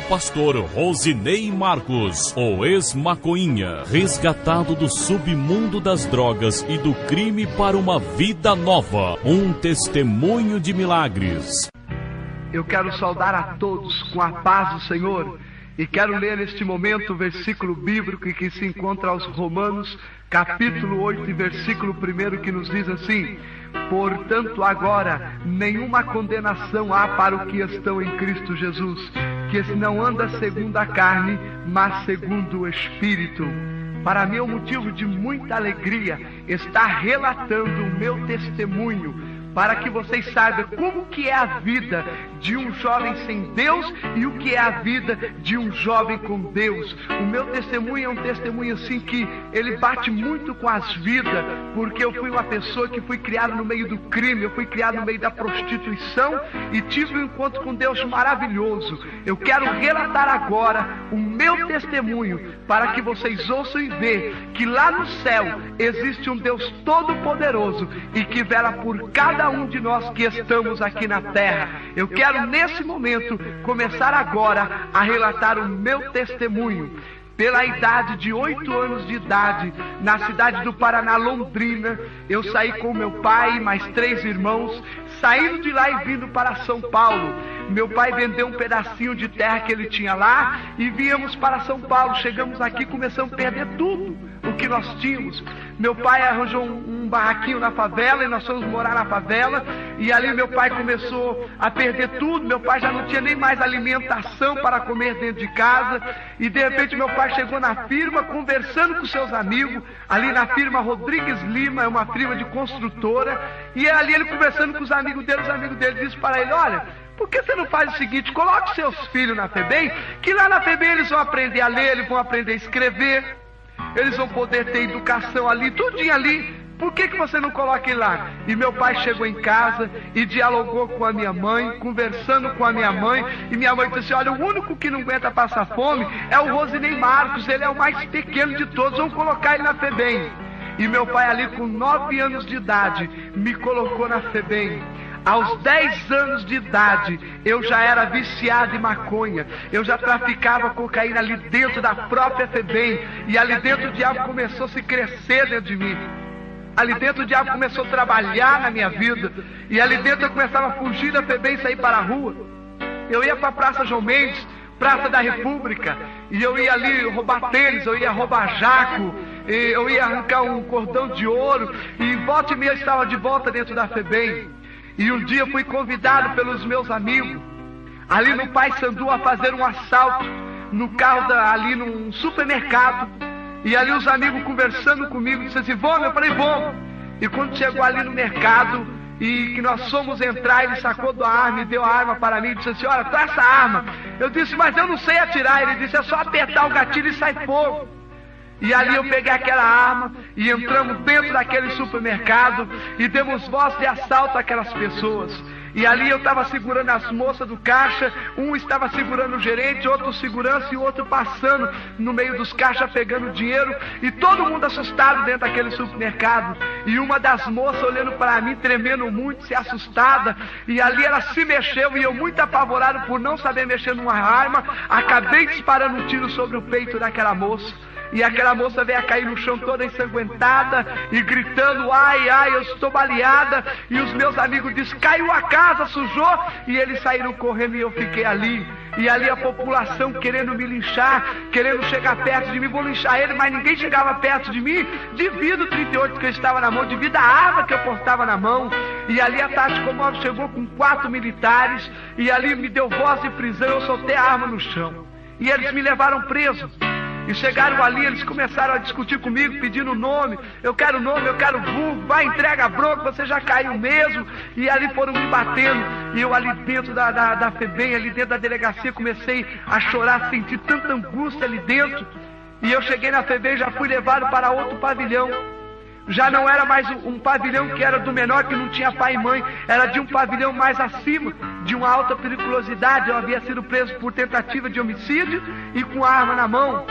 Pastor Rosinei Marcos, o ex-maconhinha, resgatado do submundo das drogas e do crime para uma vida nova. Um testemunho de milagres. Eu quero saudar a todos com a paz do Senhor e quero ler neste momento o versículo bíblico que se encontra aos Romanos, capítulo 8 e versículo 1, que nos diz assim: portanto agora nenhuma condenação há para os que estão em Cristo Jesus, que não anda segundo a carne, mas segundo o Espírito. Para mim é um motivo de muita alegria estar relatando o meu testemunho, para que vocês saibam como que é a vida de um jovem sem Deus e o que é a vida de um jovem com Deus. O meu testemunho é um testemunho assim que ele bate muito com as vidas, porque eu fui uma pessoa que fui criada no meio do crime, eu fui criado no meio da prostituição e tive um encontro com Deus maravilhoso. Eu quero relatar agora o meu testemunho para que vocês ouçam e vejam que lá no céu existe um Deus todo-poderoso e que vela por cada um de nós que estamos aqui na terra. Eu quero nesse momento começar agora a relatar o meu testemunho. Pela idade de 8 anos de idade, na cidade do Paraná, Londrina, eu saí com meu pai e mais 3 irmãos, saindo de lá e vindo para São Paulo. Meu pai vendeu um pedacinho de terra que ele tinha lá e viemos para São Paulo. Chegamos aqui e começamos a perder tudo o que nós tínhamos. Meu pai arranjou um barraquinho na favela e nós fomos morar na favela. E ali meu pai começou a perder tudo. Meu pai já não tinha nem mais alimentação para comer dentro de casa. E de repente meu pai chegou na firma conversando com seus amigos. Ali na firma Rodrigues Lima, é uma firma de construtora. E ali ele conversando com os amigos dele disseram para ele: olha, por que você não faz o seguinte, coloque seus filhos na FEBEM, que lá na FEBEM eles vão aprender a ler, eles vão aprender a escrever, eles vão poder ter educação ali, tudinho ali. Por que você não coloca ele lá? E meu pai chegou em casa e dialogou com a minha mãe, conversando com a minha mãe, e minha mãe disse assim: olha, o único que não aguenta passar fome é o Rosinei Marcos, ele é o mais pequeno de todos, vamos colocar ele na FEBEM. E meu pai ali com 9 anos de idade me colocou na FEBEM. Aos 10 anos de idade, eu já era viciado em maconha. Eu já traficava cocaína ali dentro da própria FEBEM. E ali dentro o diabo começou a se crescer dentro de mim. Ali dentro o diabo começou a trabalhar na minha vida. E ali dentro eu começava a fugir da FEBEM e sair para a rua. Eu ia para a Praça João Mendes, Praça da República, e eu ia ali roubar tênis, eu ia roubar jaco, eu ia arrancar um cordão de ouro. E volta e meia eu estava de volta dentro da FEBEM. E um dia fui convidado pelos meus amigos ali no Paissandu a fazer um assalto no carro ali num supermercado. E ali os amigos conversando comigo disseram assim: vamos? Eu falei: vamos. E quando chegou ali no mercado e que nós fomos entrar, ele sacou da arma e deu a arma para mim e disse assim: olha, traz essa arma. Eu disse: mas eu não sei atirar. Ele disse: é só apertar o gatilho e sai fogo. E ali eu peguei aquela arma e entramos dentro daquele supermercado e demos voz de assalto àquelas pessoas. E ali eu estava segurando as moças do caixa, um estava segurando o gerente, outro segurança e o outro passando no meio dos caixas pegando dinheiro, e todo mundo assustado dentro daquele supermercado. E uma das moças olhando para mim, tremendo muito, se assustada, e ali ela se mexeu e eu, muito apavorado por não saber mexer numa arma, acabei disparando um tiro sobre o peito daquela moça. E aquela moça veio a cair no chão toda ensanguentada e gritando: ai, ai, eu estou baleada. E os meus amigos disseram: caiu a casa, sujou. E eles saíram correndo e eu fiquei ali. E ali a população querendo me linchar, querendo chegar perto de mim. Vou linchar ele, mas ninguém chegava perto de mim, devido ao 38 que eu estava na mão, devido à arma que eu portava na mão. E ali a Tática Comando chegou com 4 militares e ali me deu voz de prisão. Eu soltei a arma no chão e eles me levaram preso. E chegaram ali, eles começaram a discutir comigo, pedindo nome. Eu quero nome, eu quero vulgo, vai, entrega a bronca, você já caiu mesmo. E ali foram me batendo. E eu ali dentro da FEBEM, ali dentro da delegacia, comecei a chorar, senti tanta angústia ali dentro. E eu cheguei na FEBEM, já fui levado para outro pavilhão. Já não era mais um pavilhão que era do menor, que não tinha pai e mãe. Era de um pavilhão mais acima, de uma alta periculosidade. Eu havia sido preso por tentativa de homicídio e com arma na mão.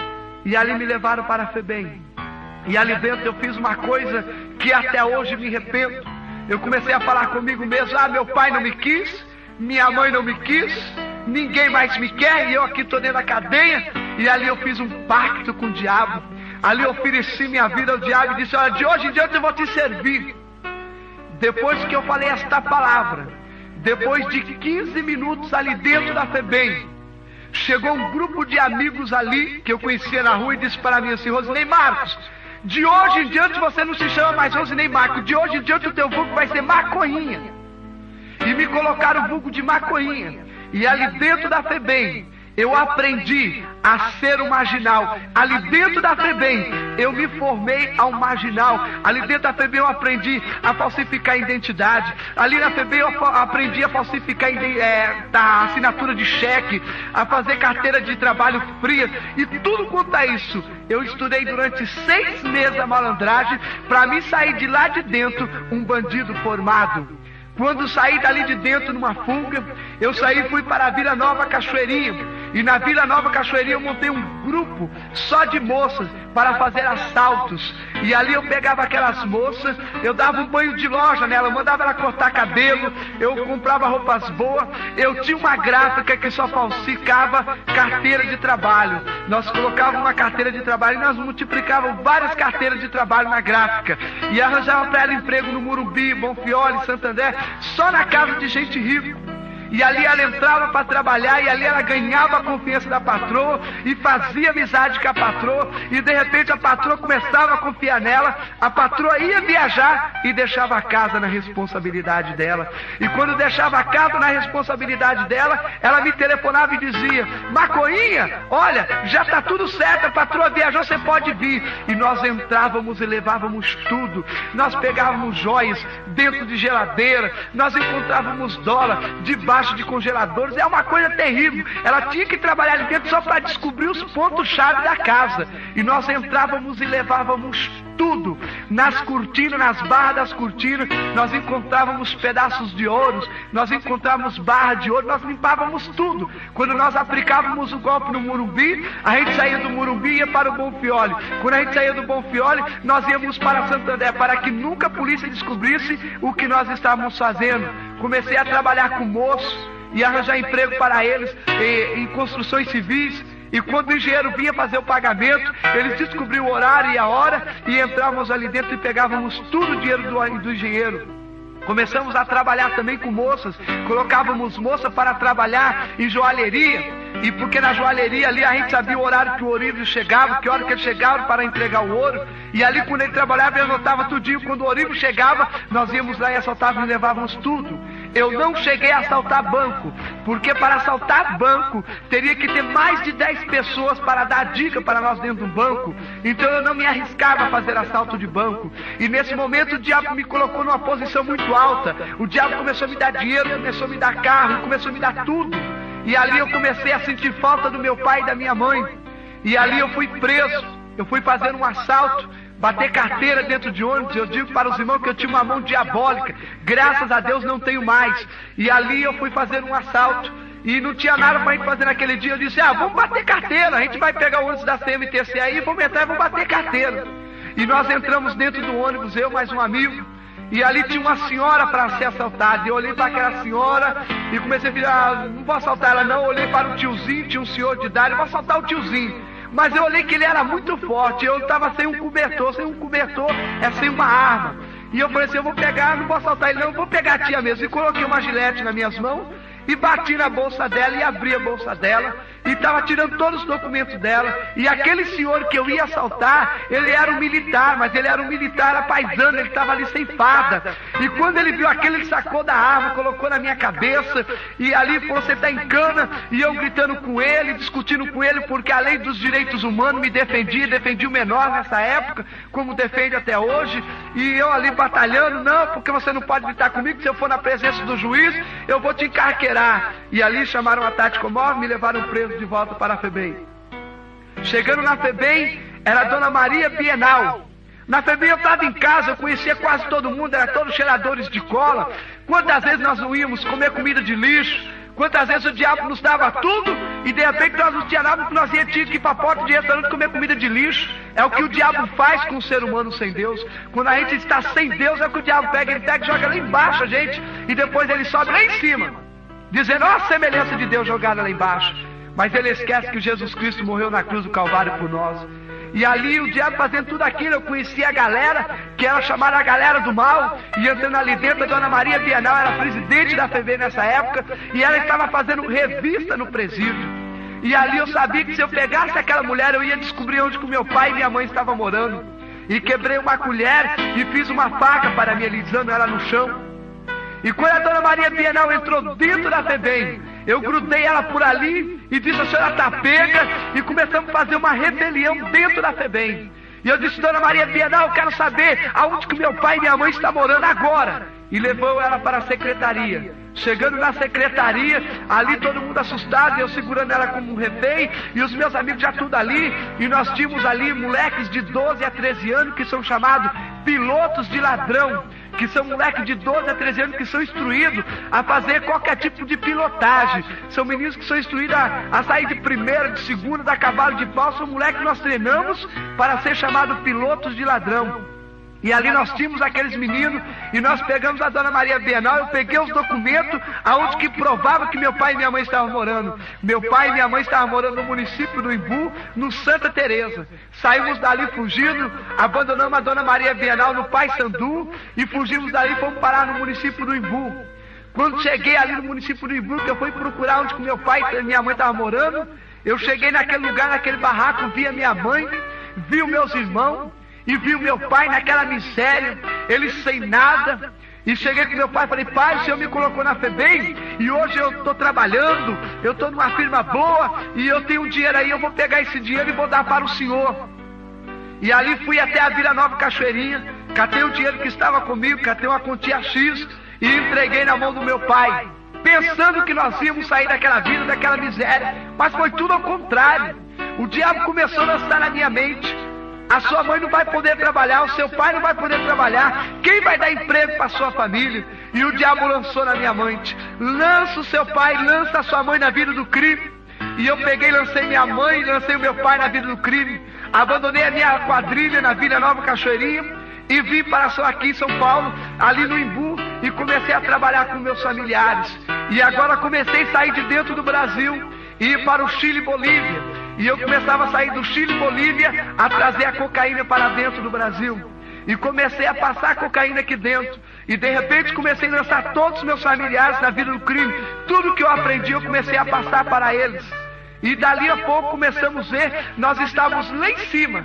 E ali me levaram para a FEBEM. E ali dentro eu fiz uma coisa que até hoje me arrependo. Eu comecei a falar comigo mesmo: ah, meu pai não me quis, minha mãe não me quis, ninguém mais me quer e eu aqui estou dentro da cadeia. E ali eu fiz um pacto com o diabo. Ali eu ofereci minha vida ao diabo e disse: olha, de hoje em diante eu vou te servir. Depois que eu falei esta palavra, depois de 15 minutos ali dentro da FEBEM, chegou um grupo de amigos ali, que eu conhecia na rua, e disse para mim assim: Rosinei Marcos, de hoje em diante você não se chama mais Rosinei Marcos, de hoje em diante o teu vulgo vai ser Maconhinha. E me colocaram o vulgo de Maconhinha. E ali dentro da FEBEM, eu aprendi a ser um marginal. Ali dentro da FEBEM, eu me formei a um marginal. Ali dentro da FEBEM eu aprendi a falsificar identidade. Ali na FEBEM eu aprendi a falsificar a assinatura de cheque, a fazer carteira de trabalho fria. E tudo quanto a isso, eu estudei durante 6 meses a malandragem para mim sair de lá de dentro um bandido formado. Quando saí dali de dentro numa fuga, eu saí e fui para a Vila Nova Cachoeirinha. E na Vila Nova Cachoeirinha eu montei um grupo só de moças para fazer assaltos. E ali eu pegava aquelas moças, eu dava um banho de loja nela, eu mandava ela cortar cabelo, eu comprava roupas boas. Eu tinha uma gráfica que só falsificava carteira de trabalho. Nós colocávamos uma carteira de trabalho e nós multiplicávamos várias carteiras de trabalho na gráfica. E arranjava para ela emprego no Morumbi, Bonfioli, Santo André, só na casa de gente rica. E ali ela entrava para trabalhar, e ali ela ganhava a confiança da patroa e fazia amizade com a patroa, e de repente a patroa começava a confiar nela. A patroa ia viajar e deixava a casa na responsabilidade dela. E quando deixava a casa na responsabilidade dela, ela me telefonava e dizia: Maconhinha, olha, já está tudo certo, a patroa viajou, você pode vir. E nós entrávamos e levávamos tudo. Nós pegávamos joias dentro de geladeira, nós encontrávamos dólar debaixo de congeladores. É uma coisa terrível. Ela tinha que trabalhar ali dentro só para descobrir os pontos-chave da casa. E nós entrávamos e levávamos tudo. Nas cortinas, nas barras das cortinas, nós encontrávamos pedaços de ouro, nós encontrávamos barra de ouro, nós limpávamos tudo. Quando nós aplicávamos o golpe no Morumbi, a gente saía do Morumbi e ia para o Bonfioli. Quando a gente saía do Bonfioli, nós íamos para Santo André, para que nunca a polícia descobrisse o que nós estávamos fazendo. Comecei a trabalhar com moços e arranjar emprego para eles em construções civis. E quando o engenheiro vinha fazer o pagamento, eles descobriam o horário e a hora, e entrávamos ali dentro e pegávamos tudo o dinheiro do engenheiro. Começamos a trabalhar também com moças, colocávamos moças para trabalhar em joalheria. E porque na joalheria ali a gente sabia o horário que o Orível chegava, que hora que ele chegava para entregar o ouro. E ali quando ele trabalhava, ele anotava tudinho. Quando o Orível chegava, nós íamos lá e assaltávamos e levávamos tudo. Eu não cheguei a assaltar banco, porque para assaltar banco teria que ter mais de 10 pessoas para dar dica para nós dentro do banco. Então eu não me arriscava a fazer assalto de banco. E nesse momento o diabo me colocou numa posição muito alta. O diabo começou a me dar dinheiro, começou a me dar carro, começou a me dar tudo. E ali eu comecei a sentir falta do meu pai e da minha mãe. E ali eu fui preso. Eu fui fazer um assalto, bater carteira dentro de ônibus. Eu digo para os irmãos que eu tinha uma mão diabólica. Graças a Deus não tenho mais. E ali eu fui fazer um assalto. E não tinha nada para a gente fazer naquele dia. Eu disse: vamos bater carteira. A gente vai pegar o ônibus da CMTC aí, vamos entrar e vamos bater carteira. E nós entramos dentro do ônibus, eu mais um amigo. E ali tinha uma senhora para ser assaltada. Eu olhei para aquela senhora e comecei a virar: não vou assaltar ela não. Eu olhei para o tiozinho, tinha um senhor de idade, eu vou assaltar o tiozinho. Mas eu olhei que ele era muito forte, eu estava sem um cobertor é sem uma arma. E eu falei assim: eu vou pegar, não vou assaltar ele não, eu vou pegar a tia mesmo. E coloquei uma gilete nas minhas mãos e bati na bolsa dela e abri a bolsa dela e estava tirando todos os documentos dela. E aquele senhor que eu ia assaltar, ele era um militar, mas ele era um militar apaisando, ele estava ali sem farda. E quando ele viu aquele, ele sacou da arma, colocou na minha cabeça e ali falou: você está em cana. E eu gritando com ele, discutindo com ele, porque a lei dos direitos humanos me defendia o menor nessa época, como defende até hoje. E eu ali batalhando: não, porque você não pode gritar comigo, se eu for na presença do juiz, eu vou te encarqueirar. E ali chamaram a tática móvel, me levaram preso de volta para a FEBEM. Chegando na FEBEM, era a Dona Maria Bienal. Na FEBEM eu estava em casa, eu conhecia quase todo mundo, eram todos cheiradores de cola. Quantas vezes nós não íamos comer comida de lixo? Quantas vezes o diabo nos dava tudo e de repente nós não tínhamos nada, porque nós tínhamos que ir para a porta de restaurante comer comida de lixo. É o que o diabo faz com o ser humano sem Deus. Quando a gente está sem Deus, é o que o diabo pega, ele pega e joga lá embaixo a gente e depois ele sobe lá em cima. dizendo, ó, a semelhança de Deus jogada lá embaixo. Mas ele esquece que Jesus Cristo morreu na cruz do Calvário por nós. E ali o diabo fazendo tudo aquilo, eu conhecia a galera, que era chamada a galera do mal, e entrando ali dentro, a Dona Maria Bienal era presidente da FEBEM nessa época, e ela estava fazendo revista no presídio. E ali eu sabia que se eu pegasse aquela mulher, eu ia descobrir onde que o meu pai e minha mãe estavam morando. E quebrei uma colher e fiz uma faca para mim, alisando ela no chão. E quando a Dona Maria Bienal entrou dentro da FEBEM, eu grudei ela por ali e disse, a senhora está pega, e começamos a fazer uma rebelião dentro da FEBEM. E eu disse, Dona Maria Bienal, eu quero saber aonde que meu pai e minha mãe estão morando agora. E levou ela para a secretaria. Chegando na secretaria, ali todo mundo assustado, eu segurando ela como um refém, e os meus amigos já tudo ali, e nós tínhamos ali moleques de 12 a 13 anos que são chamados pilotos de ladrão, que são moleques de 12 a 13 anos que são instruídos a fazer qualquer tipo de pilotagem. São meninos que são instruídos a sair de primeira, de segunda, da cavalo de pau. São moleques que nós treinamos para ser chamados pilotos de ladrão. E ali nós tínhamos aqueles meninos, e nós pegamos a Dona Maria Bienal, eu peguei os documentos aonde que provava que meu pai e minha mãe estavam morando. Meu pai e minha mãe estavam morando no município do Imbu, no Santa Teresa. Saímos dali fugindo, abandonamos a Dona Maria Bienal no Paissandu, e fugimos dali e fomos parar no município do Imbu. Quando cheguei ali no município do Imbu, que eu fui procurar onde que meu pai e minha mãe estavam morando, eu cheguei naquele lugar, naquele barraco, vi a minha mãe, vi os meus irmãos, e vi o meu pai naquela miséria, ele sem nada. E cheguei com meu pai e falei, pai, o senhor me colocou na FEBEM, e hoje eu estou trabalhando, eu estou numa firma boa, e eu tenho um dinheiro aí, eu vou pegar esse dinheiro e vou dar para o senhor. E ali fui até a Vila Nova Cachoeirinha, catei o dinheiro que estava comigo, catei uma quantia X, e entreguei na mão do meu pai, pensando que nós íamos sair daquela vida, daquela miséria. Mas foi tudo ao contrário. O diabo começou a lançar na minha mente, a sua mãe não vai poder trabalhar, o seu pai não vai poder trabalhar, quem vai dar emprego para a sua família? E o diabo lançou na minha mente, lança o seu pai, lança a sua mãe na vida do crime. E eu peguei, lancei minha mãe, lancei o meu pai na vida do crime, abandonei a minha quadrilha na Vila Nova Cachoeirinha e vim para aqui em São Paulo, ali no Imbu, e comecei a trabalhar com meus familiares. E agora comecei a sair de dentro do Brasil e ir para o Chile e Bolívia. E eu começava a sair do Chile e Bolívia a trazer a cocaína para dentro do Brasil. E comecei a passar a cocaína aqui dentro. E de repente comecei a lançar todos os meus familiares na vida do crime. Tudo que eu aprendi eu comecei a passar para eles. E dali a pouco começamos a ver, nós estávamos lá em cima.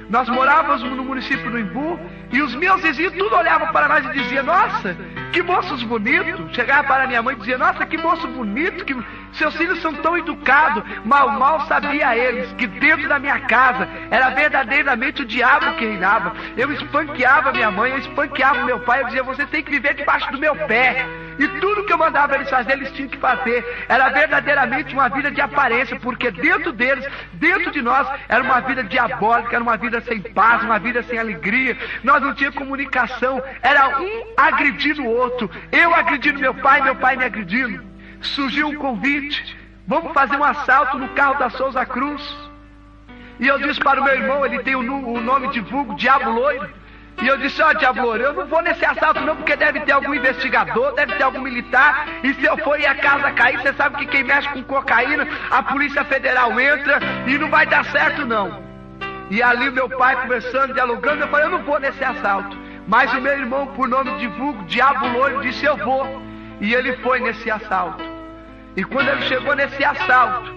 Nós morávamos no município do Imbu, e os meus vizinhos tudo olhavam para nós e diziam, nossa, que moços bonitos. Chegava para minha mãe e dizia, nossa, que moço bonito, que seus filhos são tão educados. Mal sabia eles que dentro da minha casa era verdadeiramente o diabo que reinava. Eu espanqueava minha mãe, eu espanqueava meu pai, eu dizia, você tem que viver debaixo do meu pé. E tudo que eu mandava eles fazer, eles tinham que fazer. Era verdadeiramente uma vida de aparência, porque dentro deles, dentro de nós, era uma vida diabólica, era uma vida sem paz, uma vida sem alegria. Nós não tínhamos comunicação, era um agredindo o outro. Eu agredindo meu pai me agredindo. Surgiu um convite, vamos fazer um assalto no carro da Souza Cruz. E eu disse para o meu irmão, ele tem o nome de vulgo, Diabo Loiro. E eu disse, ó, Diabo Loiro, eu não vou nesse assalto não, porque deve ter algum investigador, deve ter algum militar, e se eu for e a casa cair, você sabe que quem mexe com cocaína, a Polícia Federal entra, e não vai dar certo não. E ali meu pai conversando, dialogando, eu falei, eu não vou nesse assalto. Mas o meu irmão, por nome de vulgo, Diabo Loiro, disse, eu vou. E ele foi nesse assalto. E quando ele chegou nesse assalto,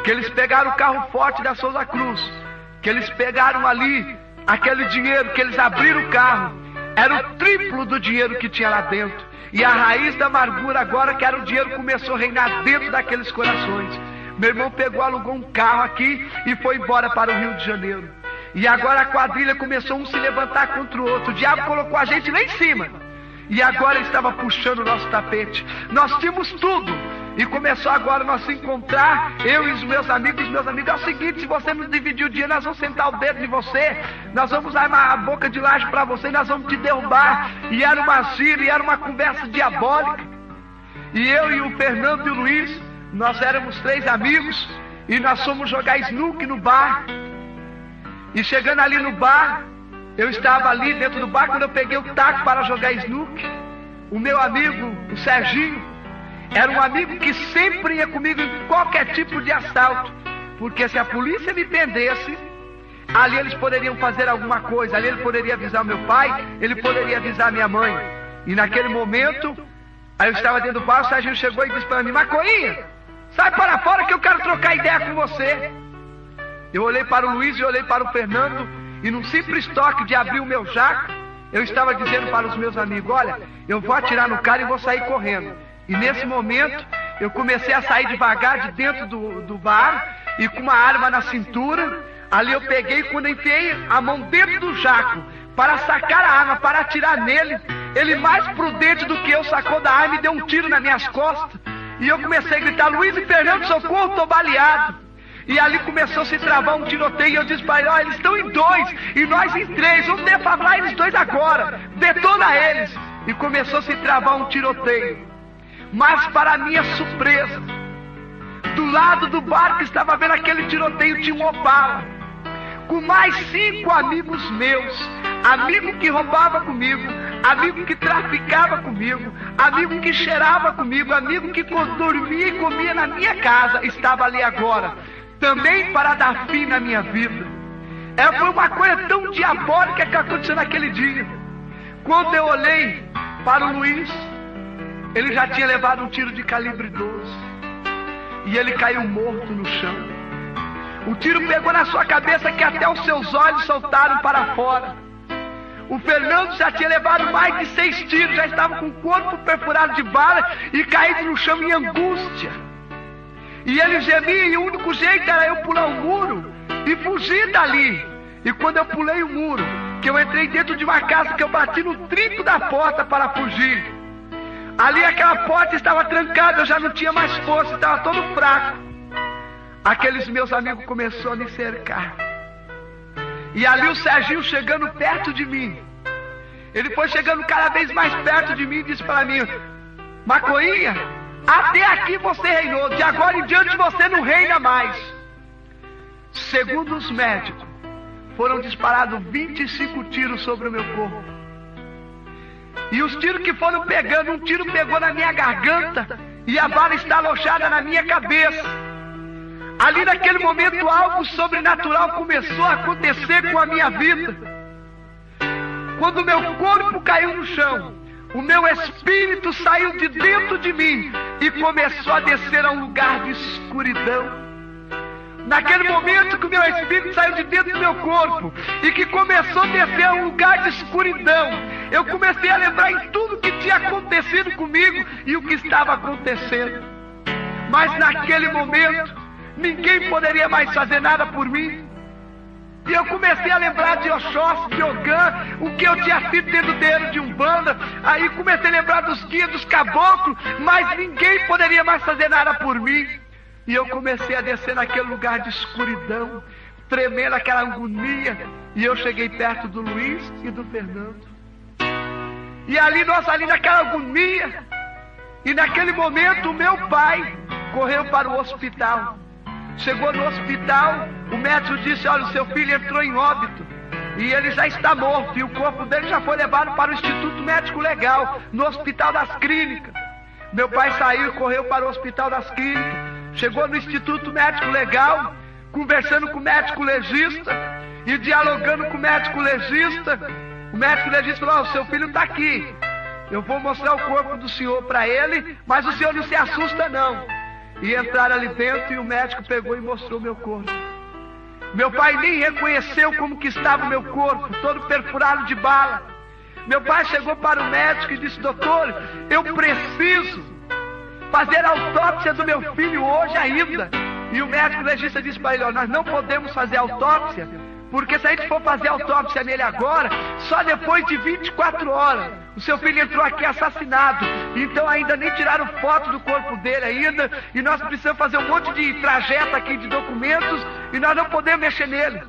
que eles pegaram o carro forte da Souza Cruz, que eles pegaram ali aquele dinheiro, que eles abriram o carro, era o triplo do dinheiro que tinha lá dentro. E a raiz da amargura agora, que era o dinheiro, começou a reinar dentro daqueles corações. Meu irmão pegou, alugou um carro aqui e foi embora para o Rio de Janeiro. E agora a quadrilha começou a se levantar contra o outro. O diabo colocou a gente lá em cima. E agora ele estava puxando o nosso tapete. Nós tínhamos tudo. E começou agora nós se encontrar, eu e os meus amigos. É o seguinte, se você nos dividir o dia, nós vamos sentar o dedo em você, nós vamos armar a boca de laje para você, nós vamos te derrubar. E era uma gíria, e era uma conversa diabólica. E eu e o Fernando e o Luiz, nós éramos 3 amigos, e nós fomos jogar snook no bar. E chegando ali no bar, eu estava ali dentro do bar, quando eu peguei o taco para jogar snook, o meu amigo, o Serginho, Era um amigo que sempre ia comigo em qualquer tipo de assalto, porque se a polícia me prendesse, ali eles poderiam fazer alguma coisa, ali ele poderia avisar meu pai, ele poderia avisar minha mãe. E naquele momento, aí eu estava dentro do bar, o sargento chegou e disse para mim: Macoinha, sai para fora que eu quero trocar ideia com você. Eu olhei para o Luiz e olhei para o Fernando, e num simples toque de abrir o meu jaco, eu estava dizendo para os meus amigos: olha, eu vou atirar no cara e vou sair correndo. E nesse momento, eu comecei a sair devagar de dentro do bar, e com uma arma na cintura, ali eu peguei, quando enfiei a mão dentro do jaco, para sacar a arma, para atirar nele, ele mais prudente do que eu, sacou da arma e deu um tiro nas minhas costas. E eu comecei a gritar: Luiz e Fernando, socorro, estou baleado. E ali começou a se travar um tiroteio, e eu disse para ele: olha, eles estão em 2, e nós em 3, vamos defablar eles 2 agora, detona eles. E começou a se travar um tiroteio. Mas para minha surpresa, do lado do bar que estava vendo aquele tiroteio tinha um Opala, com mais 5 amigos meus, amigo que roubava comigo, amigo que traficava comigo, amigo que cheirava comigo, amigo que dormia e comia na minha casa, estava ali agora, também para dar fim na minha vida. Foi uma coisa tão diabólica que aconteceu naquele dia. Quando eu olhei para o Luiz, ele já tinha levado um tiro de calibre 12, e ele caiu morto no chão. O tiro pegou na sua cabeça que até os seus olhos saltaram para fora. O Fernando já tinha levado mais de 6 tiros, já estava com o corpo perfurado de bala e caído no chão em angústia. E ele gemia, e o único jeito era eu pular o muro e fugir dali. E quando eu pulei o muro, que eu entrei dentro de uma casa, que eu bati no trinco da porta para fugir, ali aquela porta estava trancada, eu já não tinha mais força, estava todo fraco. Aqueles meus amigos começaram a me cercar. E ali o Serginho chegando perto de mim, ele foi chegando cada vez mais perto de mim e disse para mim: Macoinha, até aqui você reinou, de agora em diante você não reina mais. Segundo os médicos, foram disparados 25 tiros sobre o meu corpo. E os tiros que foram pegando, um tiro pegou na minha garganta e a bala está alojada na minha cabeça. Ali naquele momento algo sobrenatural começou a acontecer com a minha vida. Quando o meu corpo caiu no chão, o meu espírito saiu de dentro de mim e começou a descer a um lugar de escuridão. Naquele momento que o meu espírito saiu de dentro do meu corpo e que começou a descer a um lugar de escuridão, eu comecei a lembrar em tudo que tinha acontecido comigo e o que estava acontecendo. Mas naquele momento, ninguém poderia mais fazer nada por mim. E eu comecei a lembrar de Oxóssi, de Ogã, o que eu tinha sido dentro do terreiro de Umbanda. Aí comecei a lembrar dos guias, dos caboclos, mas ninguém poderia mais fazer nada por mim. E eu comecei a descer naquele lugar de escuridão, tremendo aquela agonia. E eu cheguei perto do Luiz e do Fernando. E ali, nós ali naquela agonia, e naquele momento o meu pai correu para o hospital. Chegou no hospital, o médico disse: olha, o seu filho entrou em óbito e ele já está morto, e o corpo dele já foi levado para o Instituto Médico Legal, no Hospital das Clínicas. Meu pai saiu e correu para o Hospital das Clínicas, chegou no Instituto Médico Legal, conversando com o médico legista e dialogando com o médico legista. O médico legista falou: o seu filho está aqui, eu vou mostrar o corpo do senhor para ele, mas o senhor não se assusta não. E entraram ali dentro e o médico pegou e mostrou meu corpo. Meu pai nem reconheceu como que estava o meu corpo, todo perfurado de bala. Meu pai chegou para o médico e disse: doutor, eu preciso fazer a autópsia do meu filho hoje ainda. E o médico legista disse para ele: ó, nós não podemos fazer autópsia, porque se a gente for fazer autópsia nele agora, só depois de 24 horas. O seu filho entrou aqui assassinado, então ainda nem tiraram foto do corpo dele ainda, e nós precisamos fazer um monte de trajeto aqui de documentos, e nós não podemos mexer nele.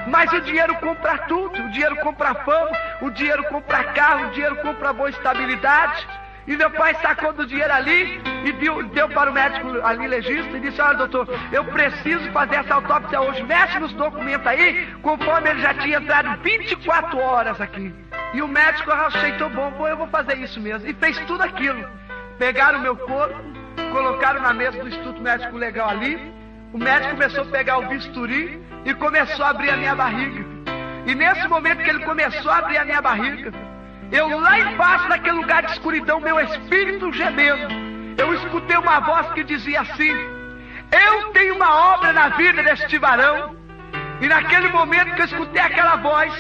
Mas o dinheiro compra tudo, o dinheiro compra fama, o dinheiro compra carro, o dinheiro compra boa estabilidade. E meu pai sacou do dinheiro ali e deu para o médico ali legista e disse: olha, doutor, eu preciso fazer essa autópsia hoje, mexe nos documentos aí, conforme ele já tinha entrado 24 horas aqui. E o médico aceitou: bom, eu vou fazer isso mesmo. E fez tudo aquilo. Pegaram o meu corpo, colocaram na mesa do Instituto Médico Legal ali. O médico começou a pegar o bisturi e começou a abrir a minha barriga. E nesse momento que ele começou a abrir a minha barriga, eu lá embaixo naquele lugar de escuridão, meu espírito gemendo, eu escutei uma voz que dizia assim: eu tenho uma obra na vida deste varão. E naquele momento que eu escutei aquela voz,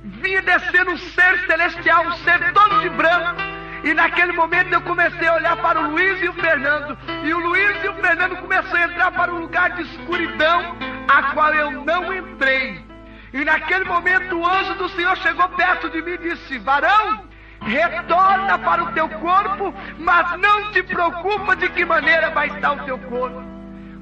vinha descendo um ser celestial, um ser todo de branco. E naquele momento eu comecei a olhar para o Luiz e o Fernando. E o Luiz e o Fernando começaram a entrar para um lugar de escuridão, a qual eu não entrei. E naquele momento o anjo do Senhor chegou perto de mim e disse: varão, retorna para o teu corpo, mas não te preocupa de que maneira vai estar o teu corpo.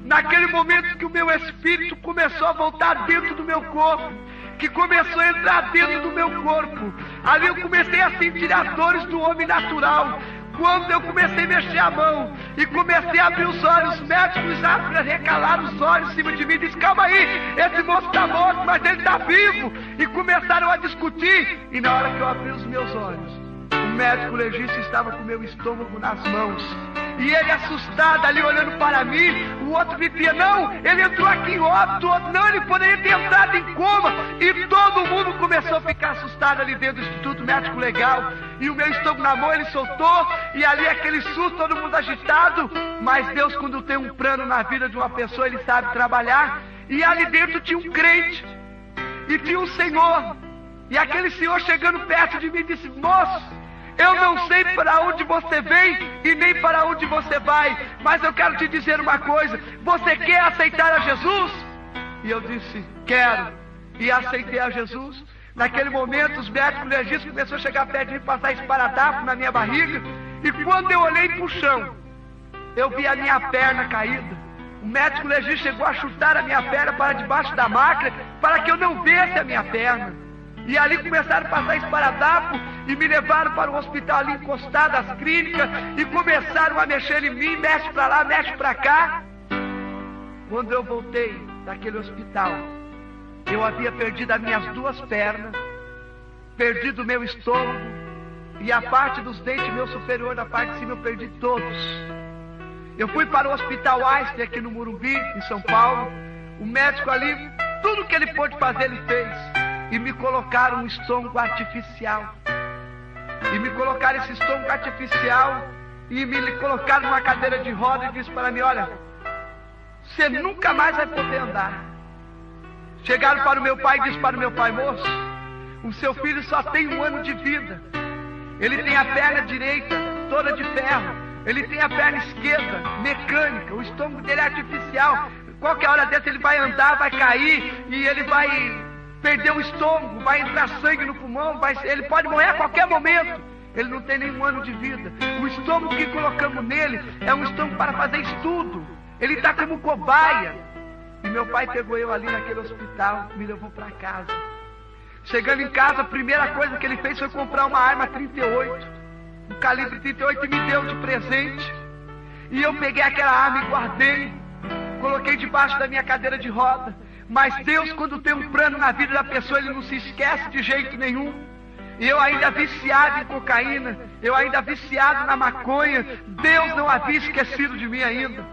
Naquele momento que o meu espírito começou a voltar dentro do meu corpo, que começou a entrar dentro do meu corpo, ali eu comecei a sentir as dores do homem natural. Quando eu comecei a mexer a mão e comecei a abrir os olhos, os médicos recalaram os olhos em cima de mim e disseram: calma aí, esse moço está morto, mas ele está vivo. E começaram a discutir. E na hora que eu abri os meus olhos, o médico legista estava com o meu estômago nas mãos. E ele assustado ali olhando para mim. O outro dizia: não, ele entrou aqui em óbito. O outro: não, ele poderia ter entrado em coma. E todo mundo começou a ficar assustado ali dentro do Instituto Médico Legal. E o meu estômago na mão, ele soltou. E ali aquele susto, todo mundo agitado. Mas Deus, quando tem um plano na vida de uma pessoa, Ele sabe trabalhar. E ali dentro tinha um crente e tinha um senhor. E aquele senhor chegando perto de mim disse: moço, eu não sei para onde você vem e nem para onde você vai, mas eu quero te dizer uma coisa: você quer aceitar a Jesus? E eu disse: quero. E aceitei a Jesus. Naquele momento os médicos legistas começaram a chegar perto de mim, passar esparadrapo na minha barriga. E quando eu olhei para o chão, eu vi a minha perna caída. O médico legista chegou a chutar a minha perna para debaixo da máquina, para que eu não visse a minha perna. E ali começaram a passar esparadrapo e me levaram para o hospital ali encostado às clínicas e começaram a mexer em mim, mexe para lá, mexe para cá. Quando eu voltei daquele hospital, eu havia perdido as minhas duas pernas, perdido o meu estômago e a parte dos dentes meu superior, da parte de cima, eu perdi todos. Eu fui para o Hospital Einstein aqui no Morumbi, em São Paulo. O médico ali, tudo que ele pôde fazer, ele fez. E me colocaram um estômago artificial. E me colocaram esse estômago artificial e me colocaram numa cadeira de roda e disse para mim: olha, você nunca mais vai poder andar. Chegaram para o meu pai e disse para o meu pai: moço, o seu filho só tem 1 ano de vida. Ele tem a perna direita toda de ferro, ele tem a perna esquerda mecânica, o estômago dele é artificial. Qualquer hora dessa ele vai andar, vai cair e ele vai perder o estômago, vai entrar sangue no pulmão, ele pode morrer a qualquer momento. Ele não tem nem 1 ano de vida. O estômago que colocamos nele é um estômago para fazer estudo. Ele está como cobaia. E meu pai pegou eu ali naquele hospital, me levou para casa. Chegando em casa, a primeira coisa que ele fez foi comprar uma arma 38, um calibre 38, e me deu de presente. E eu peguei aquela arma e guardei, coloquei debaixo da minha cadeira de roda. Mas Deus, quando tem um plano na vida da pessoa, Ele não se esquece de jeito nenhum. E eu ainda viciado em cocaína, eu ainda viciado na maconha, Deus não havia esquecido de mim ainda.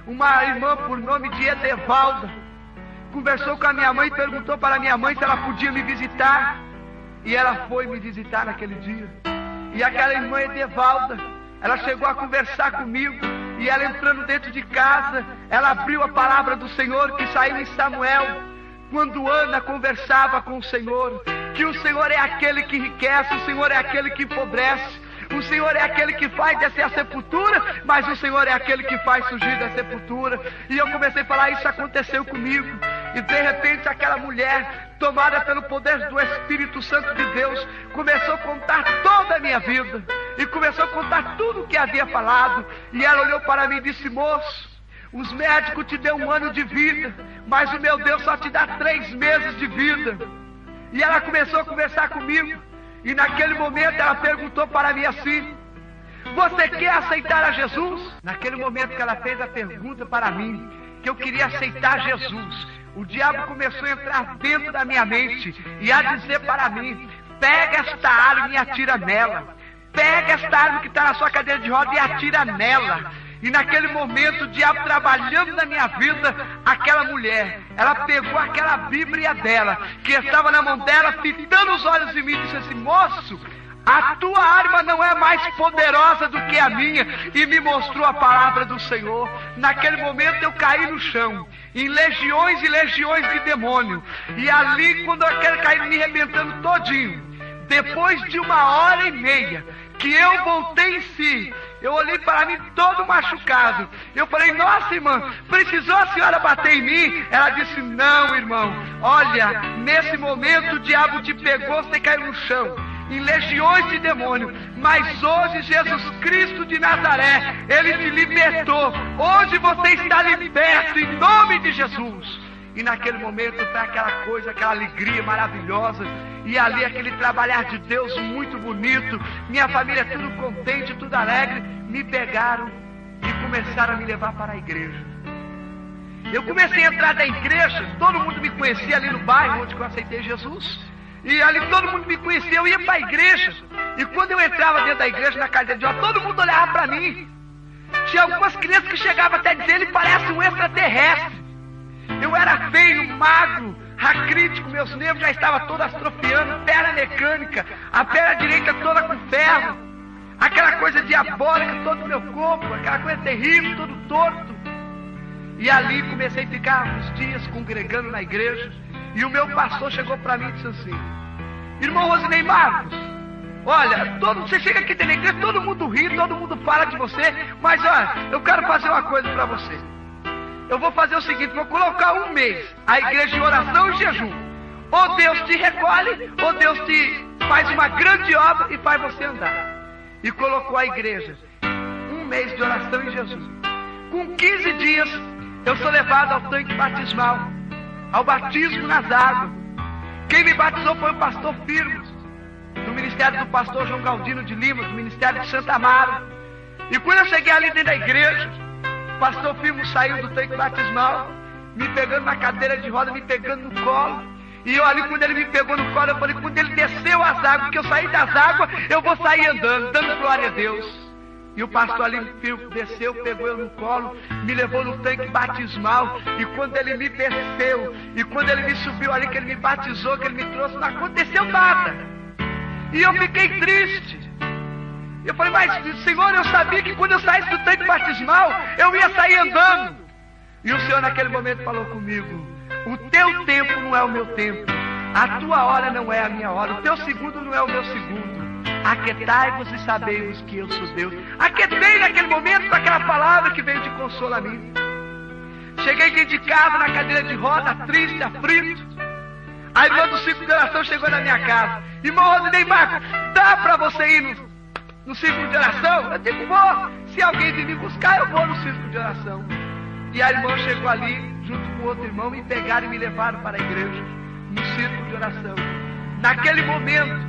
Uma irmã por nome de Edevalda conversou com a minha mãe e perguntou para a minha mãe se ela podia me visitar. E ela foi me visitar naquele dia. E aquela irmã Edevalda, ela chegou a conversar comigo. E ela entrando dentro de casa, ela abriu a palavra do Senhor que saiu em Samuel, quando Ana conversava com o Senhor, que o Senhor é aquele que enriquece, o Senhor é aquele que empobrece, o Senhor é aquele que faz descer a sepultura, mas o Senhor é aquele que faz surgir da sepultura. E eu comecei a falar: isso aconteceu comigo. E de repente aquela mulher, tomada pelo poder do Espírito Santo de Deus, começou a contar toda a minha vida. E começou a contar tudo o que havia falado. E ela olhou para mim e disse: moço, os médicos te dão 1 ano de vida, mas o meu Deus só te dá 3 meses de vida. E ela começou a conversar comigo. E naquele momento ela perguntou para mim assim: você quer aceitar a Jesus? Naquele momento que ela fez a pergunta para mim, que eu queria aceitar Jesus, o diabo começou a entrar dentro da minha mente e a dizer para mim: pega esta arma e atira nela. Pega esta arma que está na sua cadeira de roda e atira nela. E naquele momento, o diabo trabalhando na minha vida, aquela mulher, ela pegou aquela Bíblia dela, que estava na mão dela, fitando os olhos em mim, e disse assim: moço, a tua arma não é mais poderosa do que a minha. E me mostrou a palavra do Senhor. Naquele momento eu caí no chão, em legiões e legiões de demônio. E ali, quando eu caí me arrebentando todinho, depois de 1h30 que eu voltei em si, eu olhei para mim todo machucado. Eu falei: nossa, irmã, precisou a senhora bater em mim? Ela disse: não, irmão, olha, nesse momento o diabo te pegou, você caiu no chão, em legiões de demônio, mas hoje Jesus Cristo de Nazaré, Ele te libertou. Hoje você está liberto em nome de Jesus. E naquele momento foi aquela coisa, aquela alegria maravilhosa. E ali aquele trabalhar de Deus muito bonito. Minha família tudo contente, tudo alegre. Me pegaram e começaram a me levar para a igreja. Eu comecei a entrar na igreja, todo mundo me conhecia ali no bairro onde eu aceitei Jesus. E ali todo mundo me conhecia, eu ia para a igreja. E quando eu entrava dentro da igreja, na cadeira de rodas, todo mundo olhava para mim. Tinha algumas crianças que chegavam até a dizer: ele parece um extraterrestre. Eu era feio, magro, racrítico, meus nervos já estavam todos atrofiando, perna mecânica, a perna direita toda com ferro, aquela coisa diabólica todo o meu corpo, aquela coisa terrível, todo torto. E ali comecei a ficar uns dias congregando na igreja. E o meu pastor chegou para mim e disse assim: irmão Rosinei Marcos, olha, você chega aqui na igreja, todo mundo ri, todo mundo fala de você, mas olha, eu quero fazer uma coisa para você. Eu vou fazer o seguinte, vou colocar 1 mês a igreja em oração e jejum. Ou Deus te recolhe, ou Deus te faz uma grande obra e faz você andar. E colocou a igreja 1 mês de oração e jejum. Com 15 dias eu sou levado ao tanque batismal, ao batismo nas águas. Quem me batizou foi o pastor Firmo, do ministério do pastor João Galdino de Lima, do ministério de Santa Amaro. E quando eu cheguei ali dentro da igreja, o pastor Firmo saiu do tanque batismal, me pegando na cadeira de roda, me pegando no colo. E eu ali, quando ele me pegou no colo, eu falei: quando ele desceu as águas, que eu saí das águas, eu vou sair andando, dando glória a Deus. E o pastor ali desceu, pegou eu no colo, me levou no tanque batismal. E quando ele me desceu, e quando ele me subiu ali, que ele me batizou, que ele me trouxe, não aconteceu nada. E eu fiquei triste. Eu falei: mas Senhor, eu sabia que quando eu saísse do tanque batismal, eu ia sair andando. E o Senhor naquele momento falou comigo: o teu tempo não é o meu tempo, a tua hora não é a minha hora, o teu segundo não é o meu segundo. Aquietai-vos e sabei-vos que eu sou Deus. Aquietei naquele momento com aquela palavra que veio de consolo a mim. Cheguei dentro de casa, na cadeira de roda, triste, aflito. A irmã do círculo de oração chegou na minha casa: irmão Rosinei Marcos, dá para você ir no círculo de oração? Eu digo: vou. Se alguém vir me buscar, eu vou no círculo de oração. E a irmã chegou ali, junto com outro irmão, me pegaram e me levaram para a igreja, no círculo de oração. Naquele momento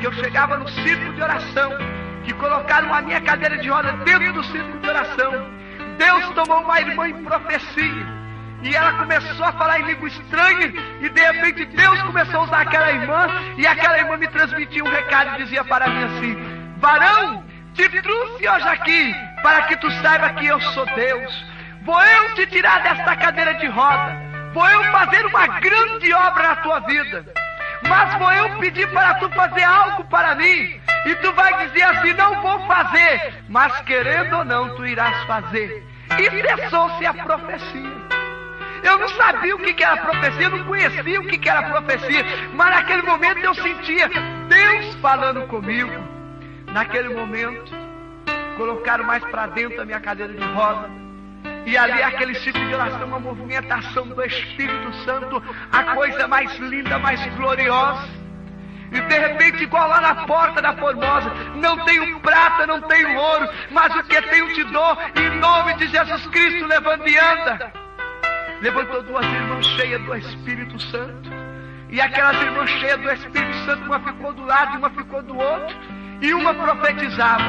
que eu chegava no círculo de oração, que colocaram a minha cadeira de roda dentro do círculo de oração, Deus tomou uma irmã em profecia, e ela começou a falar em língua estranha, e de repente Deus começou a usar aquela irmã, e aquela irmã me transmitia um recado e dizia para mim assim: varão, te trouxe hoje aqui, para que tu saiba que eu sou Deus. Vou eu te tirar desta cadeira de roda, vou eu fazer uma grande obra na tua vida, mas vou eu pedir para tu fazer algo para mim, e tu vai dizer assim: não vou fazer, mas querendo ou não, tu irás fazer. E cessou-se a profecia. Eu não sabia o que era profecia, eu não conhecia o que era profecia, mas naquele momento eu sentia Deus falando comigo. Naquele momento, colocaram mais para dentro a minha cadeira de roda, e ali aquele ciclo de oração, uma movimentação do Espírito Santo, a coisa mais linda, mais gloriosa. E de repente, igual lá na porta da Formosa: não tenho prata, não tenho ouro, mas o que tenho te dou, em nome de Jesus Cristo, levanta e anda. Levantou 2 irmãs cheias do Espírito Santo, e aquelas irmãs cheias do Espírito Santo, uma ficou do lado e uma ficou do outro, e uma profetizava: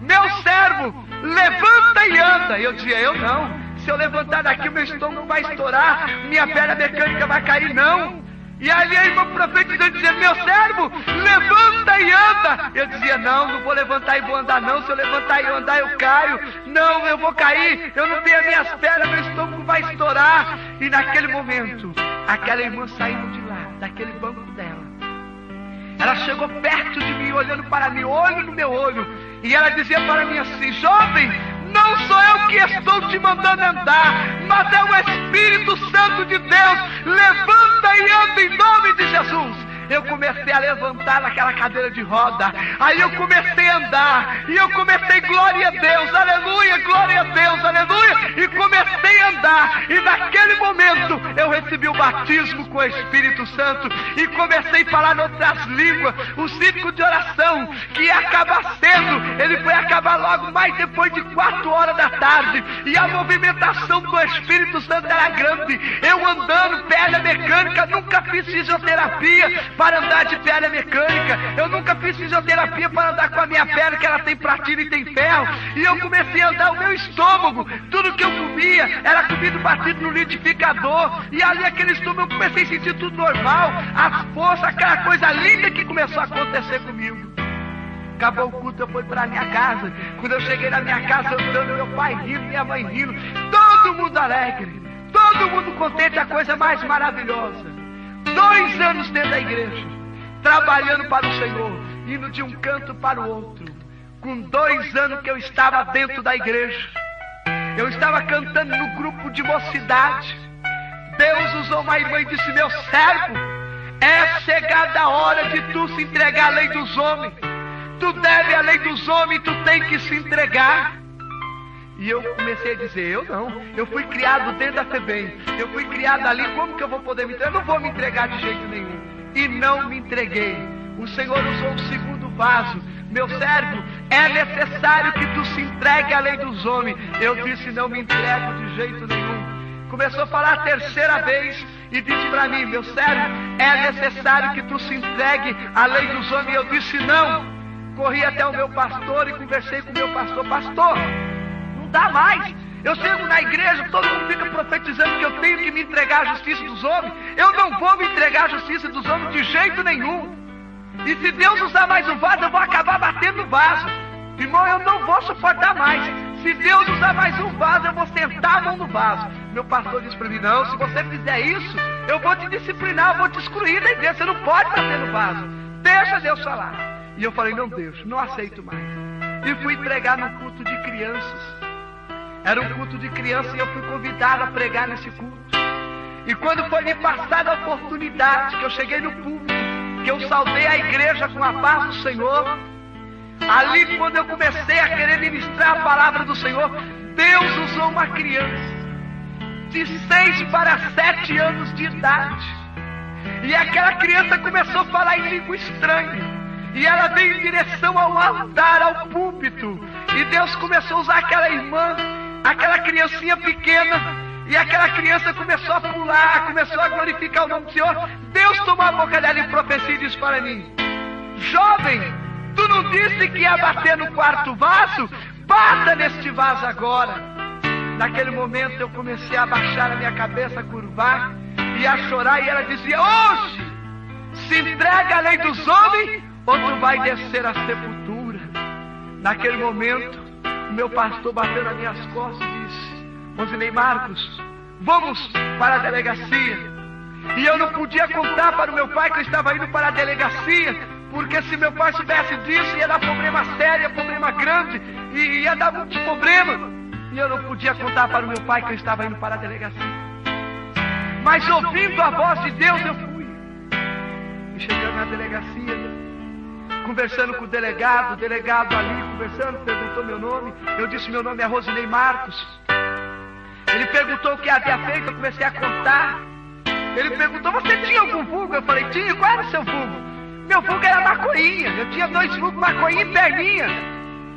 meu servo, levanta e anda. Eu dizia: eu não, se eu levantar daqui, meu estômago vai estourar, minha perna mecânica vai cair. Não, E ali a irmã profetizando, dizendo: meu servo, levanta e anda. Eu dizia: não vou levantar e vou andar não. Se eu levantar e eu andar, eu caio. Não, eu vou cair. Eu não tenho as minhas pernas, meu estômago vai estourar. E naquele momento, aquela irmã saindo de lá, daquele banco dela, ela chegou perto de mim, olhando para mim, olho no meu olho. E ela dizia para mim assim: jovem, não sou eu que estou te mandando andar, mas é o Espírito Santo de Deus. Levanta e anda em nome de Jesus. Eu comecei a levantar naquela cadeira de roda. Aí eu comecei a andar. E eu comecei: glória a Deus, aleluia, glória a Deus, aleluia. E comecei a andar. E naquele momento eu recebi o batismo com o Espírito Santo. E comecei a falar em outras línguas. O círculo de oração, que ia acabar cedo, ele foi acabar logo mais depois de 4 horas da tarde. E a movimentação do Espírito Santo era grande. Eu andando, perna mecânica, nunca fiz fisioterapia para andar de perna mecânica. Eu nunca fiz fisioterapia para andar com a minha perna, que ela tem platina e tem ferro. E eu comecei a andar, o meu estômago, tudo que eu comia era comida batida no liquidificador. E ali aquele estômago, eu comecei a sentir tudo normal. As forças, aquela coisa linda que começou a acontecer comigo. Acabou o culto, eu fui para minha casa. Quando eu cheguei na minha casa, andando, meu pai rindo, minha mãe rindo, todo mundo alegre, todo mundo contente, a coisa mais maravilhosa. 2 anos dentro da igreja, trabalhando para o Senhor, indo de um canto para o outro. Com 2 anos que eu estava dentro da igreja, eu estava cantando no grupo de mocidade. Deus usou uma irmã e disse: meu servo, é chegada a hora de tu se entregar à lei dos homens. Tu deve a lei dos homens, tu tem que se entregar. E eu comecei a dizer: eu não, eu fui criado dentro da FEBEM, eu fui criado ali, como que eu vou poder me entregar? Eu não vou me entregar de jeito nenhum. E não me entreguei. O Senhor usou o segundo vaso: meu servo, é necessário que tu se entregue à lei dos homens. Eu disse: não me entrego de jeito nenhum. Começou a falar a terceira vez e disse para mim: meu servo, é necessário que tu se entregue à lei dos homens. Eu disse: não. Corri até o meu pastor e conversei com o meu pastor: pastor, dá mais. Eu chego na igreja, todo mundo fica profetizando que eu tenho que me entregar à justiça dos homens. Eu não vou me entregar à justiça dos homens de jeito nenhum. E se Deus usar mais um vaso, eu vou acabar batendo no vaso. Irmão, eu não vou suportar mais. Se Deus usar mais um vaso, eu vou sentar a mão no vaso. Meu pastor disse para mim: não, se você fizer isso, eu vou te disciplinar, eu vou te excluir da igreja. Você não pode bater no vaso. Deixa Deus falar. E eu falei: não, Deus, não aceito mais. E fui pregar num culto de crianças. Era um culto de criança e eu fui convidado a pregar nesse culto. E quando foi me passada a oportunidade, que eu cheguei no púlpito, que eu saudei a igreja com a paz do Senhor, ali quando eu comecei a querer ministrar a palavra do Senhor, Deus usou uma criança de 6 para 7 anos de idade. E aquela criança começou a falar em língua estranha. E ela veio em direção ao altar, ao púlpito. E Deus começou a usar aquela irmã, aquela criancinha pequena. E aquela criança começou a pular, começou a glorificar o nome do Senhor. Deus tomou a boca dela em profecia e disse para mim: jovem, tu não disse que ia bater no 4º vaso? Bata neste vaso agora. Naquele momento eu comecei a abaixar a minha cabeça, a curvar e a chorar. E ela dizia: hoje, se entrega a lei dos homens, ou tu vai descer à sepultura. Naquele momento, o meu pastor bateu nas minhas costas e disse: Rosinei Marcos, vamos para a delegacia. E eu não podia contar para o meu pai que eu estava indo para a delegacia, porque se meu pai soubesse disso, ia dar problema sério, problema grande, e ia dar muito problema. E eu não podia contar para o meu pai que eu estava indo para a delegacia. Mas ouvindo a voz de Deus, eu fui. E chegando na delegacia, conversando com o delegado ali, conversando, perguntou meu nome. Eu disse: meu nome é Rosinei Marcos. Ele perguntou o que havia feito, eu comecei a contar. Ele perguntou: você tinha algum vulgo? Eu falei: tinha. Qual era o seu vulgo? Meu vulgo era maconhinha. Eu tinha 2 vulgos, maconhinha e perninha.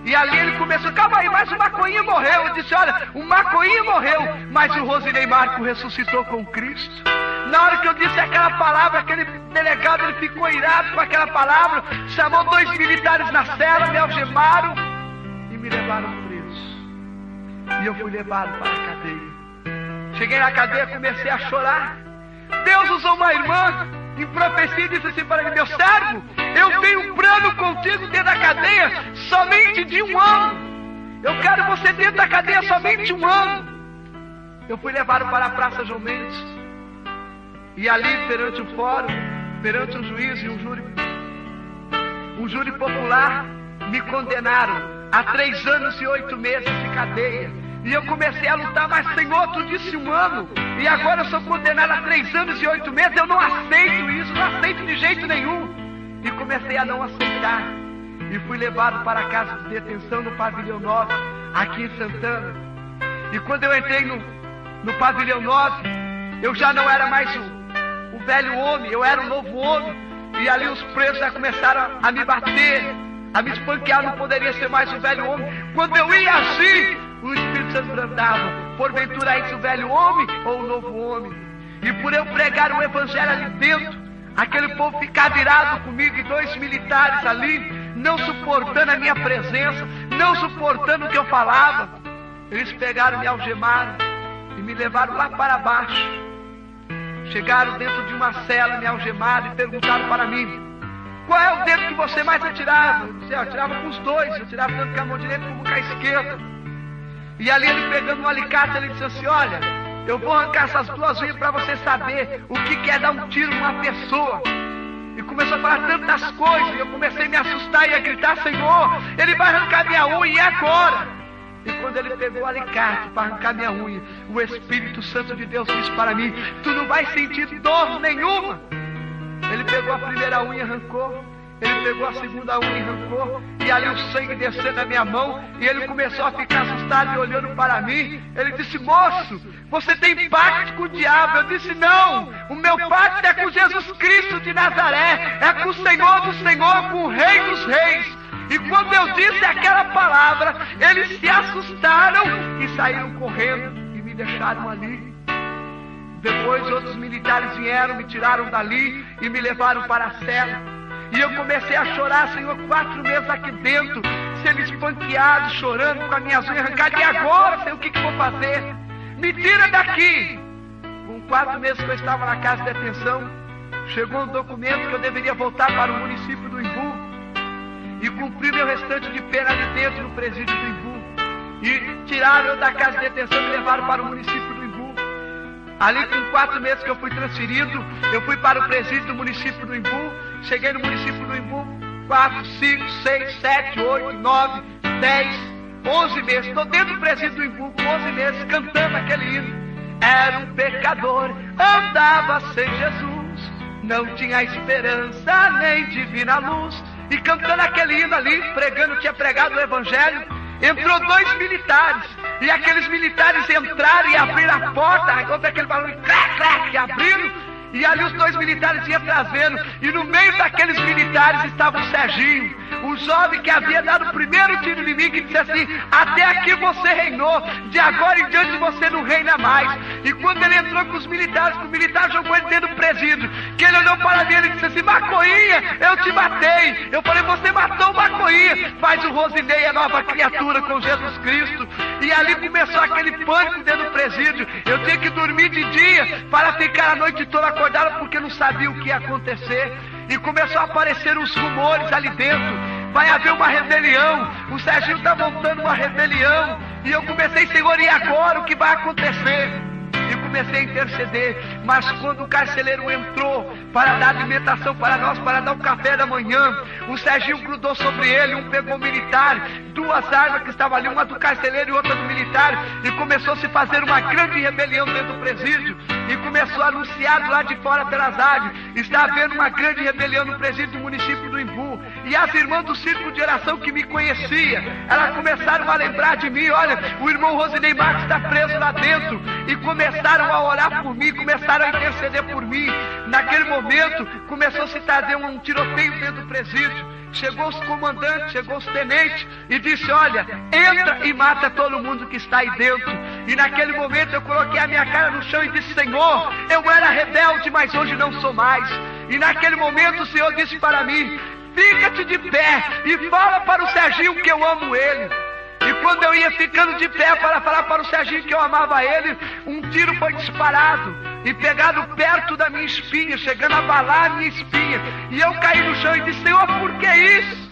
E ali ele começou: calma aí, mas o maconhinha morreu. Eu disse: olha, o maconhinha morreu, mas o Rosinei Marcos ressuscitou com Cristo. Na hora que eu disse aquela palavra, aquele delegado, ele ficou irado com aquela palavra, chamou 2 militares na cela, me algemaram e me levaram preso. E eu fui levado para a cadeia. Cheguei na cadeia, comecei a chorar. Deus usou uma irmã em profecia, disse assim para mim: meu servo, eu tenho um plano contigo dentro da cadeia somente de 1 ano. Eu quero você dentro da cadeia somente 1 ano. Eu fui levado para a Praça João Mendes. E ali, perante o fórum, perante um juiz e um júri popular, me condenaram a 3 anos e 8 meses de cadeia. E eu comecei a lutar: mas Senhor, tu disse 1 ano, e agora eu sou condenado a 3 anos e 8 meses. Eu não aceito isso, não aceito de jeito nenhum. E comecei a não aceitar. E fui levado para a casa de detenção no Pavilhão 9, aqui em Santana. E quando eu entrei no Pavilhão 9, eu já não era mais o velho homem, eu era um novo homem. E ali os presos já começaram a me bater, a me espanquear, não poderia ser mais o velho homem. Quando eu ia agir, o Espírito Santo brandava: porventura é esse o velho homem ou o novo homem? E por eu pregar o evangelho ali dentro, aquele povo ficar virado comigo, e 2 militares ali, não suportando a minha presença, não suportando o que eu falava, eles pegaram, me algemaram e me levaram lá para baixo. Chegaram dentro de uma cela, me algemaram e perguntaram para mim: qual é o dedo que você mais atirava? Eu disse: eu atirava com os 2, eu tirava tanto com a mão direita como com a esquerda. E ali ele, pegando um alicate, ele disse assim: olha, eu vou arrancar essas 2 unhas para você saber o que é dar um tiro numa pessoa. E começou a falar tantas coisas, e eu comecei a me assustar e a gritar: Senhor, ele vai arrancar minha unha, e agora? E quando ele pegou o alicate para arrancar minha unha, o Espírito Santo de Deus disse para mim: tu não vai sentir dor nenhuma. Ele pegou a primeira unha e arrancou, ele pegou a segunda unha e arrancou, e ali o sangue desceu na minha mão, e ele começou a ficar assustado e olhando para mim. Ele disse: moço, você tem pacto com o diabo. Eu disse: não, o meu pacto é com Jesus Cristo de Nazaré, é com o Senhor do Senhor, com o Rei dos Reis. E quando eu disse aquela palavra, eles se assustaram e saíram correndo e me deixaram ali. Depois outros militares vieram, me tiraram dali e me levaram para a cela. E eu comecei a chorar: Senhor, 4 meses aqui dentro, sendo espanqueado, chorando, com as minhas unhas arrancadas. E agora, Senhor, o que vou fazer? Me tira daqui! Com 4 meses que eu estava na casa de detenção, chegou um documento que eu deveria voltar para o município do Imbu e cumprir meu restante de pena ali dentro no presídio do Imbu. E tiraram eu da casa de detenção e me levaram para o município do Imbu. Ali, com 4 meses que eu fui transferido, eu fui para o presídio do município do Imbu. Cheguei no município do Imbu, 4, 5, 6, 7, 8, 9, 10, 11 meses. Estou dentro do presídio do Imbu com 11 meses, cantando aquele hino. Era um pecador, andava sem Jesus, não tinha esperança nem divina luz. E cantando aquele hino ali, pregando, tinha pregado o evangelho. Entrou 2 militares, e aqueles militares entraram e abriram a porta. Houve aquele barulho, crac, crac, que abriram. E ali os 2 militares iam trazendo, e no meio daqueles militares estava o Serginho, o jovem que havia dado o primeiro tiro em mim, que disse assim: até aqui você reinou, de agora em diante você não reina mais. E quando ele entrou com os militares, o militar jogou ele dentro do presídio, que ele olhou para mim e disse assim: Macoinha, eu te matei. Eu falei: você matou o Macoinha, mas o Rosinei é nova criatura com Jesus Cristo. E ali começou aquele pânico dentro do presídio. Eu tinha que dormir de dia para ficar a noite toda acordado, porque não sabia o que ia acontecer. E começou a aparecer os rumores ali dentro: vai haver uma rebelião, o Serginho está montando uma rebelião. E eu comecei: Senhor, e agora o que vai acontecer? E comecei a interceder. Mas quando o carcereiro entrou para dar alimentação para nós, para dar o café da manhã, o Serginho grudou sobre ele, um pegou o militar, 2 armas que estavam ali, uma do carcereiro e outra do militar, e começou a se fazer uma grande rebelião dentro do presídio. E começou a anunciar lá de fora pelas rádios: está havendo uma grande rebelião no presídio do município do Imbu. E as irmãs do círculo de oração que me conhecia, elas começaram a lembrar de mim: olha, o irmão Rosinei Marques está preso lá dentro. E começaram a orar por mim, começaram a interceder por mim. Naquele momento começou a se trazer um tiroteio dentro do presídio. Chegou os comandantes, chegou os tenentes e disse: olha, entra e mata todo mundo que está aí dentro. E naquele momento eu coloquei a minha cara no chão e disse: Senhor, eu era rebelde, mas hoje não sou mais. E naquele momento o Senhor disse para mim: fica-te de pé e fala para o Serginho que eu amo ele. E quando eu ia ficando de pé para falar para o Serginho que eu amava ele, um tiro foi disparado. e pegado perto da minha espinha, chegando a abalar a minha espinha. E eu caí no chão e disse: Senhor, por que isso?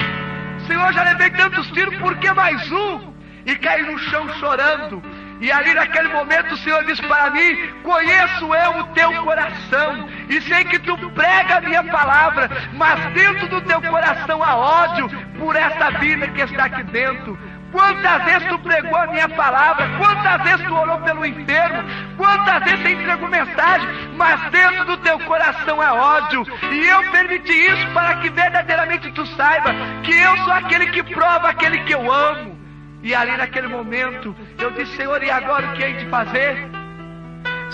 Senhor, já levei tantos tiros, por que mais um? E caí no chão chorando. E ali naquele momento o Senhor disse para mim: conheço eu o teu coração e sei que tu prega a minha palavra, mas dentro do teu coração há ódio por essa vida que está aqui dentro. Quantas vezes tu pregou a minha palavra, quantas vezes tu orou pelo enfermo, quantas vezes tu entregou mensagem, mas dentro do teu coração há ódio. E eu permiti isso para que verdadeiramente tu saiba que eu sou aquele que prova aquele que eu amo. E ali naquele momento eu disse: Senhor, e agora o que hei de fazer?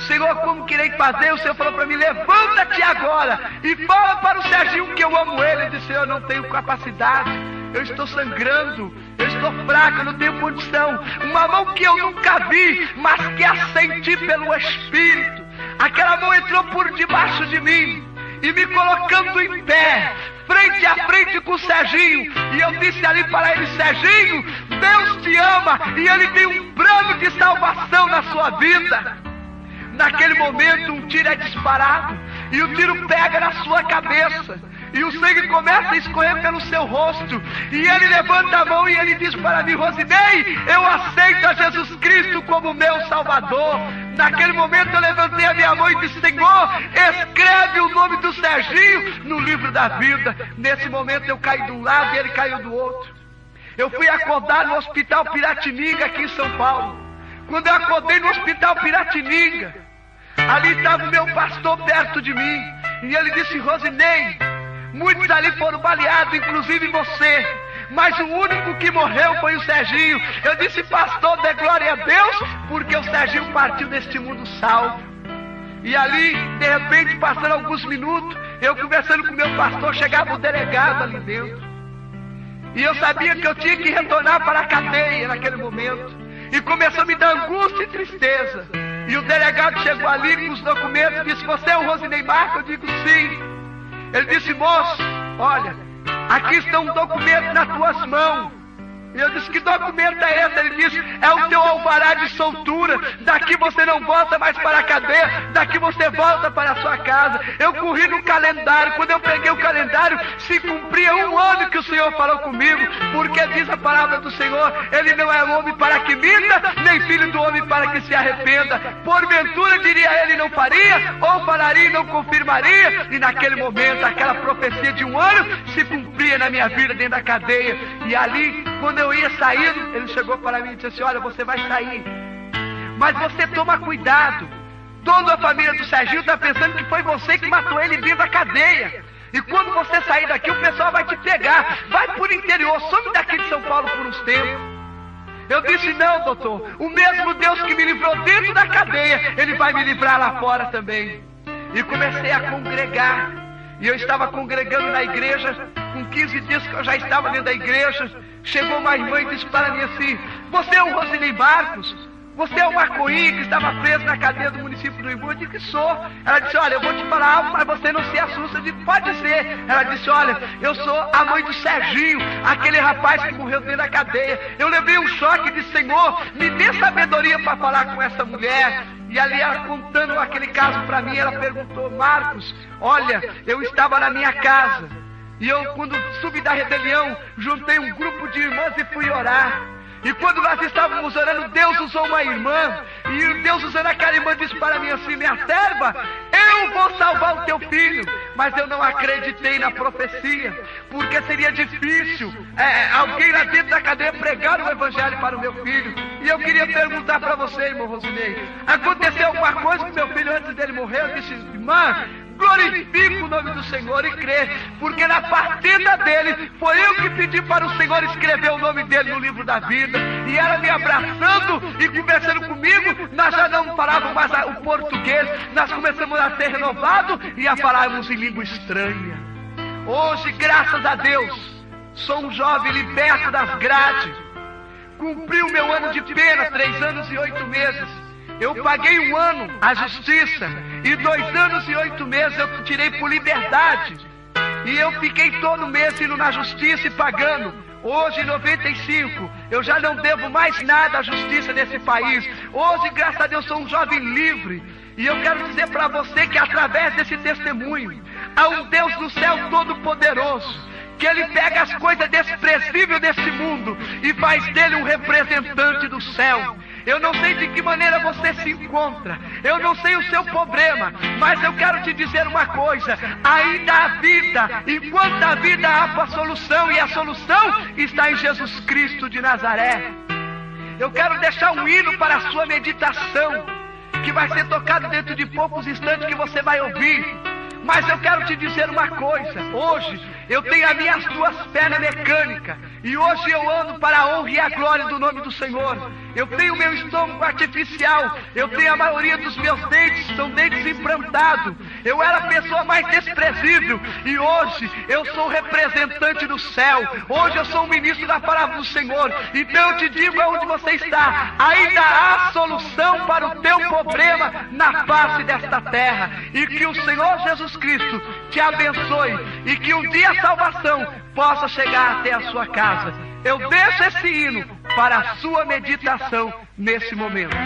Senhor, como que irei fazer? O Senhor falou para mim: levanta-te agora e fala para o Serginho que eu amo ele. Eu disse: Senhor, eu não tenho capacidade, eu estou sangrando, eu estou fraco, eu não tenho condição. Uma mão que eu nunca vi, mas que a senti pelo Espírito. Aquela mão entrou por debaixo de mim e me colocando em pé, frente a frente com o Serginho. E eu disse ali para ele: Serginho, Deus te ama e Ele tem um plano de salvação na sua vida. Naquele momento um tiro é disparado e o tiro pega na sua cabeça e o sangue começa a escorrer pelo seu rosto. E ele levanta a mão e ele diz para mim: Rosinei, eu aceito a Jesus Cristo como meu Salvador. Naquele momento eu levantei a minha mão e disse: Senhor, escreve o nome do Serginho no livro da vida. Nesse momento eu caí de um lado e ele caiu do outro. Eu fui acordar no Hospital Piratininga aqui em São Paulo. Quando eu acordei no Hospital Piratininga, ali estava o meu pastor perto de mim e ele disse: Rosinei, muitos ali foram baleados, inclusive você, mas o único que morreu foi o Serginho. Eu disse: pastor, dê glória a Deus, porque o Serginho partiu deste mundo salvo. E ali, de repente, passando alguns minutos, eu conversando com o meu pastor, chegava o delegado ali dentro. E eu sabia que eu tinha que retornar para a cadeia naquele momento. E começou a me dar angústia e tristeza. E o delegado chegou ali com os documentos e disse: você é o Rosinei Marcos? Eu digo: sim. Ele disse: moço, olha, aqui está um documento nas tuas mãos. E eu disse: que documento é esse? Ele disse: é o teu alvará de soltura. Daqui você não volta mais para a cadeia, daqui você volta para a sua casa. Eu corri no calendário. Quando eu peguei o calendário, se cumpria 1 ano que o Senhor falou comigo, porque diz a palavra do Senhor: Ele não é homem para que minta, nem filho do homem para que se arrependa. Porventura, diria ele, não faria, ou falaria e não confirmaria. E naquele momento, aquela profecia de 1 ano se cumpria na minha vida dentro da cadeia. E ali, quando eu ia saindo, ele chegou para mim e disse assim: olha, você vai sair, mas você toma cuidado. Toda a família do Serginho está pensando que foi você que matou ele dentro da cadeia. E quando você sair daqui, o pessoal vai te pegar. Vai por interior, some daqui de São Paulo por uns tempos. Eu disse: não, doutor, o mesmo Deus que me livrou dentro da cadeia, Ele vai me livrar lá fora também. E comecei a congregar. E eu estava congregando na igreja. Com 15 dias que eu já estava dentro da igreja, chegou uma irmã e disse para mim assim: você é o Rosinei Marcos? Você é o Marcoinha que estava preso na cadeia do município do Imbu? Eu disse que sou. Ela disse: olha, eu vou te falar algo, mas você não se assusta. Eu disse: pode ser. Ela disse: olha, eu sou a mãe do Serginho, aquele rapaz que morreu dentro da cadeia. Eu levei um choque e disse: Senhor, me dê sabedoria para falar com essa mulher. E ali ela contando aquele caso para mim, ela perguntou: Marcos, olha, eu estava na minha casa e eu, quando subi da rebelião, juntei um grupo de irmãs e fui orar. E quando nós estávamos orando, Deus usou uma irmã. E Deus usando aquela irmã disse para mim assim: minha serva, eu vou salvar o teu filho. Mas eu não acreditei na profecia, porque seria difícil alguém lá dentro da cadeia pregar o evangelho para o meu filho. E eu queria perguntar para você, irmão Rosinei, aconteceu alguma coisa com meu filho antes dele morrer? Eu disse: irmã, glorifique o nome do Senhor e crê, porque na partida dele foi eu que pedi para o Senhor escrever o nome dele no livro da vida. E ela me abraçando e conversando comigo, nós já não falávamos mais o português, nós começamos a ser renovados e a falarmos em língua estranha. Hoje, graças a Deus, sou um jovem liberto das grades. Cumpri o meu ano de pena, 3 anos e 8 meses. Eu paguei 1 ano à justiça e 2 anos e 8 meses eu tirei por liberdade. E eu fiquei todo mês indo na justiça e pagando. Hoje, em 95, eu já não devo mais nada à justiça desse país. Hoje, graças a Deus, sou um jovem livre. E eu quero dizer para você que através desse testemunho, há um Deus do céu todo-poderoso, que Ele pega as coisas desprezíveis desse mundo e faz dele um representante do céu. Eu não sei de que maneira você se encontra, eu não sei o seu problema, mas eu quero te dizer uma coisa: ainda há vida, enquanto há vida há a solução, e a solução está em Jesus Cristo de Nazaré. Eu quero deixar um hino para a sua meditação, que vai ser tocado dentro de poucos instantes, que você vai ouvir. Mas eu quero te dizer uma coisa: hoje eu tenho as minhas duas pernas mecânicas, e hoje eu ando para a honra e a glória do nome do Senhor. Eu tenho meu estômago artificial, eu tenho a maioria dos meus dentes, são dentes implantados. Eu era a pessoa mais desprezível, e hoje eu sou representante do céu. Hoje eu sou um ministro da palavra do Senhor. Então eu te digo aonde você está: ainda há solução para o teu problema na face desta terra. E que o Senhor Jesus Cristo te abençoe, e que um dia a salvação possa chegar até a sua casa. Eu deixo esse hino para a sua meditação nesse momento.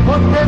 Você